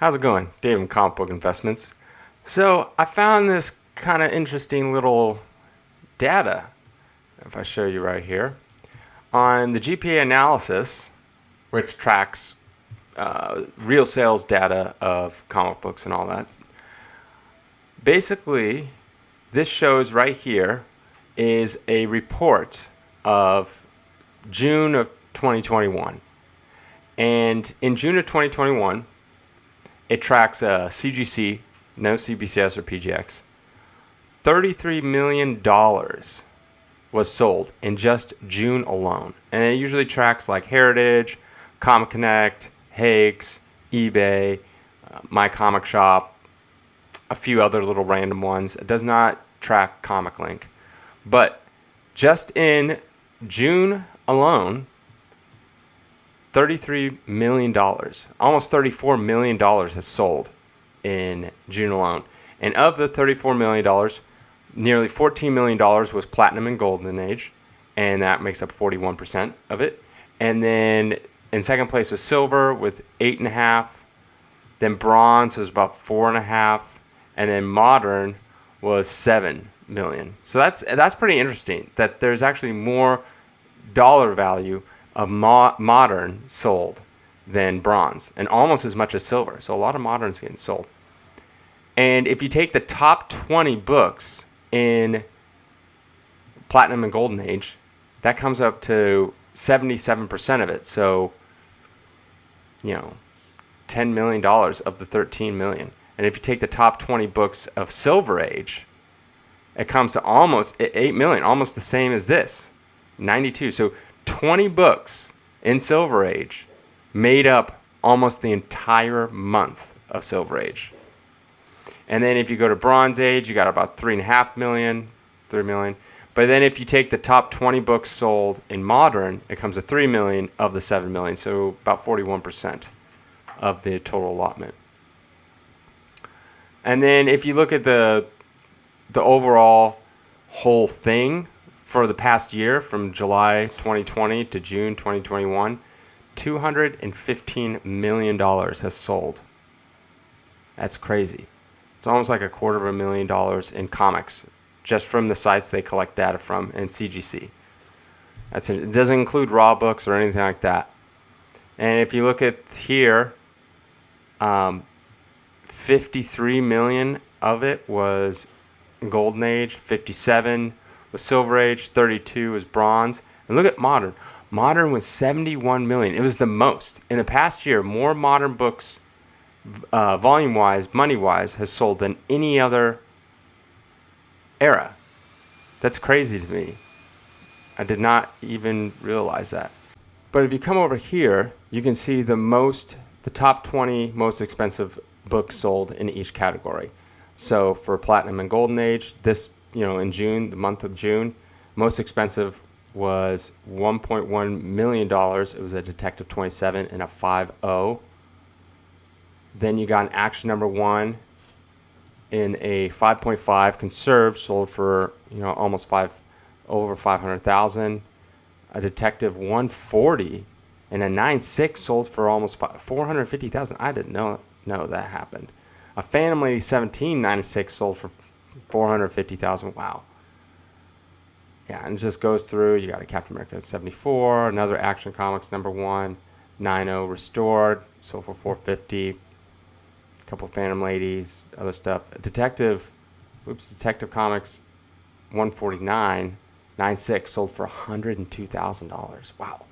How's it going? Dave from Comic Book Investments. So I found this kind of interesting little data, if I show you right here, on the GPA analysis, which tracks real sales data of comic books and all that. Basically, this shows right here is a report of June of 2021. And in June of 2021, it tracks CGC, no CBCS or PGX. $33 million was sold in just June alone. And it usually tracks like Heritage, Comic Connect, Hakes, eBay, My Comic Shop, a few other little random ones. It does not track Comic Link. But just in June alone, $33 million, almost $34 million has sold in June alone. And of the $34 million, nearly $14 million was Platinum and Golden Age, and that makes up 41% of it. And then in second place was Silver with 8.5. Then Bronze was about 4.5, and then Modern was 7 million. So that's pretty interesting that there's actually more dollar value of Modern sold than Bronze, and almost as much as Silver. So a lot of Moderns getting sold. And if you take the top 20 books in Platinum and Golden Age, that comes up to 77% of it. So, $10 million of the $13 million. And if you take the top 20 books of Silver Age, it comes to almost $8 million, almost the same as this, 92. So 20 books in Silver Age made up almost the entire month of Silver Age. And then if you go to Bronze Age, you got about 3.5 million, 3 million. But then if you take the top 20 books sold in Modern, it comes to 3 million of the 7 million. So about 41% of the total allotment. And then if you look at the overall whole thing for the past year, from July 2020 to June 2021, $215 million has sold. That's crazy. It's almost like $250,000 in comics, just from the sites they collect data from and CGC. It doesn't include raw books or anything like that. And if you look at here, 53 million of it was Golden Age, 57 was Silver Age, 32 was Bronze. And look at Modern. Modern was 71 million. It was the most. In the past year, more Modern books, volume-wise, money-wise, has sold than any other era. That's crazy to me. I did not even realize that. But if you come over here, you can see the top 20 most expensive books sold in each category. So for Platinum and Golden Age, this, in June, the month of June, most expensive was $1.1 million. It was a Detective 27 and a 5.0. Then you got an Action number 1 in a 5.5 conserved, sold for almost over 500,000. A Detective 140 and a 9.6 sold for almost 450,000. I didn't know that happened. A Phantom Lady 17 9.6 sold for 450,000. Wow. Yeah, and it just goes through. You got a Captain America 74, another Action Comics number 1, 9.0 restored, sold for 450. A couple of Phantom Ladies, other stuff. Detective Comics 149, 9.6 sold for $102,000. Wow.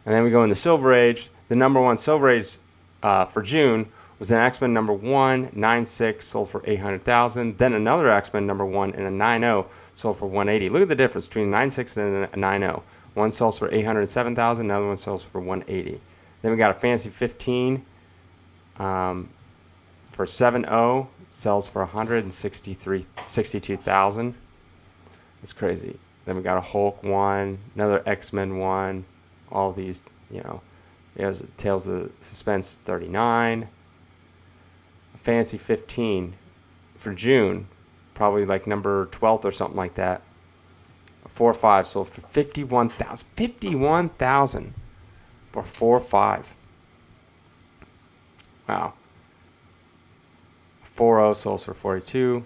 And then we go in the Silver Age. The number 1 Silver Age for June was an X-Men number 1, 9.6 sold for $800,000. Then another X-Men number 1 and a 9.0 sold for $180,000. Look at the difference between 9.6 and a 9.0. One sells for $807,000, another one sells for $180,000. Then we got a Fantasy 15 for 7.0, sells for $162,000. That's crazy. Then we got a Hulk 1, another X-Men 1, all these, there's Tales of Suspense 39. Fantasy 15 for June, probably like number 12th or something like that. 4.5 sold for $51,000. $51,000 for 4.5. Wow. 4.0 sells for 42.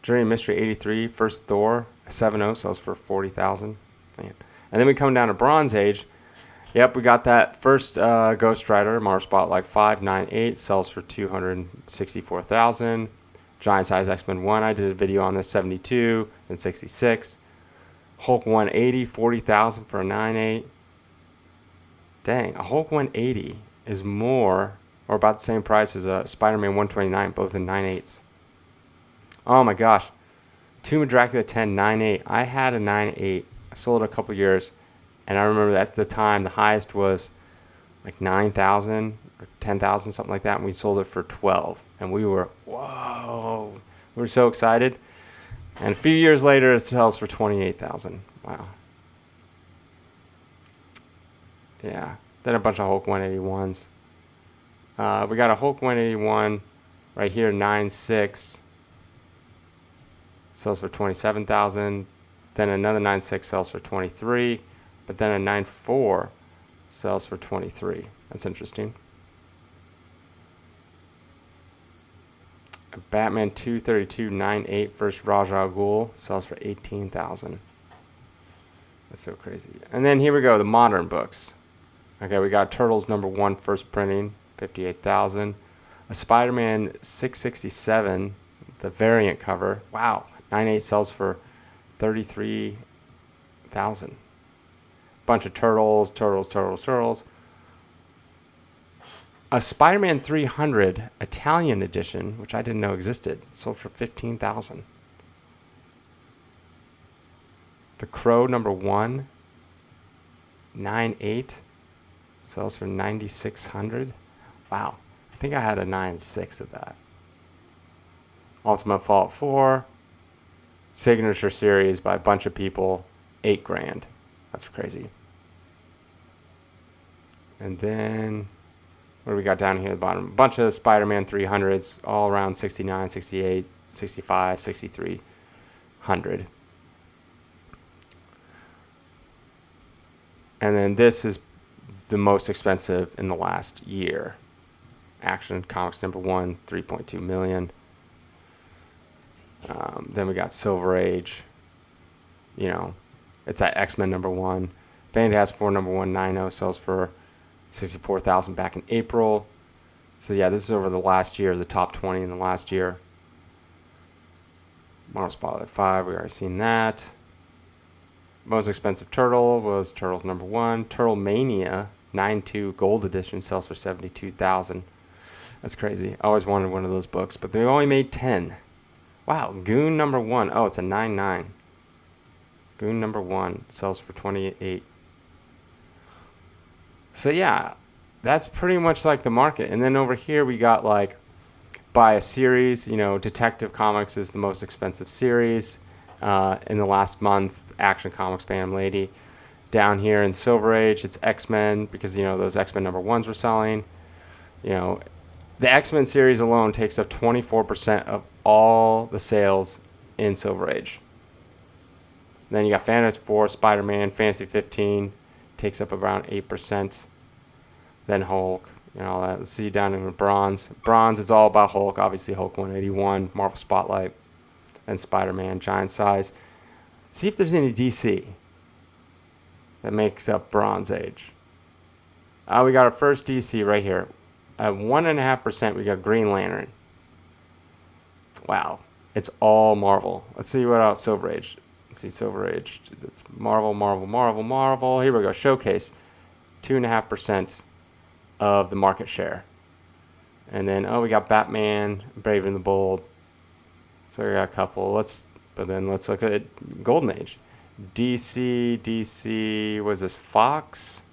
Journey Mystery 83, first Thor, 7.0 sells for 40,000. Man. And then we come down to Bronze Age. Yep, we got that first Ghost Rider, Marvel Spotlight 598, sells for 264,000. Giant Size X-Men 1, I did a video on this, 72 and 66. Hulk 180, 40,000 for a 9.8. Dang, a Hulk 180 is more, or about the same price as a Spider-Man 129, both in 9.8s. Oh my gosh. Tomb of Dracula 10, 9.8. I had a 9.8. I sold it a couple years, and I remember at the time the highest was like 9,000 or 10,000, something like that, and we sold it for 12. And we were, whoa, we were so excited. And a few years later, it sells for 28,000. Wow. Yeah. Then a bunch of Hulk 181s. We got a Hulk 181 right here, 9.6. Sells for 27,000. Then another 9.6 sells for 23. But then a 9.4 sells for 23. That's interesting. A Batman 232 9.8 first Ra's al Ghul sells for 18,000. That's so crazy. And then here we go, the modern books. Okay, we got Turtles #1 first printing, 58,000. A Spider-Man 667, the variant cover. Wow, 9.8 sells for 33,000. Bunch of Turtles. A Spider-Man 300 Italian edition, which I didn't know existed, sold for 15,000. The Crow #1, 9.8, sells for 9,600. Wow, I think I had a 9.6 of that. Ultimate Fallout 4, signature series by a bunch of people, $8,000. That's crazy. And then what do we got down here at the bottom? A bunch of Spider-Man 300s, all around 69, 68, 65, 6,300. And then this is the most expensive in the last year. Action Comics #1, 3.2 million. Then we got Silver Age. You know, it's at X-Men #1. Fantastic Four #1, 9.0 sells for 64,000 back in April. So yeah, this is over the last year, the top 20 in the last year. Marvel Spotlight 5, we already seen that. Most expensive Turtle was Turtles #1. Turtle Mania 9.2 Gold Edition sells for 72,000. That's crazy. I always wanted one of those books, but they only made 10. Wow, Goon #1. Oh, it's a 9.9. Goon #1 sells for 28. So yeah, that's pretty much like the market. And then over here we got like by a series. You know, Detective Comics is the most expensive series in the last month. Action Comics, Phantom Lady. Down here in Silver Age, it's X-Men because, you know, those X-Men #1s were selling. You know, the X-Men series alone takes up 24% of all the sales in Silver Age. Then you got Fantastic Four, Spider-Man, Fantasy 15 takes up around 8%. Then Hulk, you know, all that. Let's see down in the Bronze. Bronze is all about Hulk. Obviously, Hulk 181, Marvel Spotlight, and Spider-Man, Giant Size. See if there's any DC that makes up Bronze Age. We got our first DC right here. At 1.5%, we got Green Lantern. Wow. It's all Marvel. Let's see what else. Silver Age. Let's see, Silver Age. It's Marvel. Here we go. Showcase. 2.5% of the market share. And then, we got Batman, Brave and the Bold. So we got a couple. But then let's look at Golden Age. DC, was this Fox?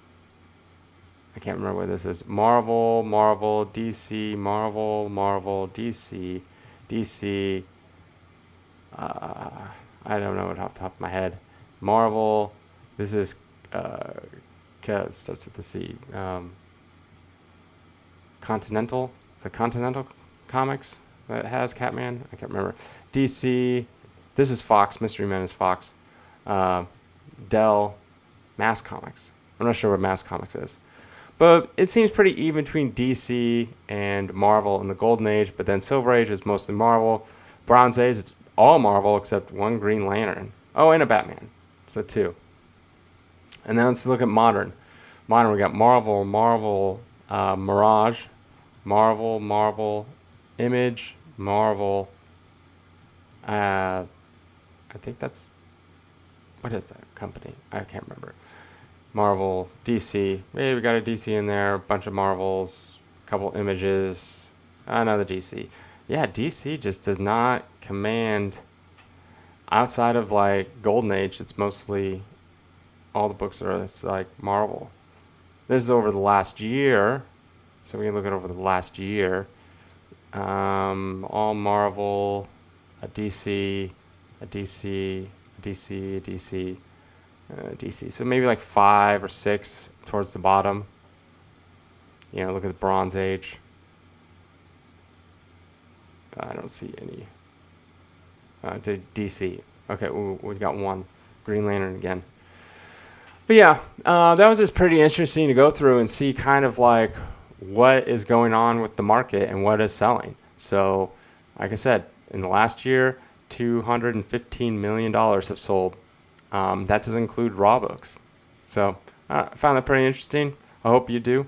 I can't remember what this is. Marvel, DC, Marvel, DC. I don't know it off the top of my head. Marvel. This is starts with the C. Continental. Is it Continental Comics that has Catman? I can't remember. DC. This is Fox. Mystery Men is Fox. Dell. Mass Comics. I'm not sure what Mass Comics is. But it seems pretty even between DC and Marvel in the Golden Age. But then Silver Age is mostly Marvel. Bronze Age is all Marvel except one Green Lantern. Oh, and a Batman. So two. And then let's look at modern. Modern, we got Marvel, Mirage, Marvel, Image, Marvel. I think that's, what is that company? I can't remember. Marvel, DC. Maybe we got a DC in there, a bunch of Marvels, a couple Images, another DC. Yeah, DC just does not command, outside of like Golden Age, it's mostly all the books are it's like Marvel. This is over the last year, so we can look at over the last year. All Marvel, a DC, a DC, a DC, a DC, DC. So maybe like 5 or 6 towards the bottom. Look at the Bronze Age. I don't see any. To DC. Okay, we got one. Green Lantern again. But yeah, that was just pretty interesting to go through and see kind of like what is going on with the market and what is selling. So, like I said, in the last year, $215 million have sold. That doesn't include raw books. So, I found that pretty interesting. I hope you do.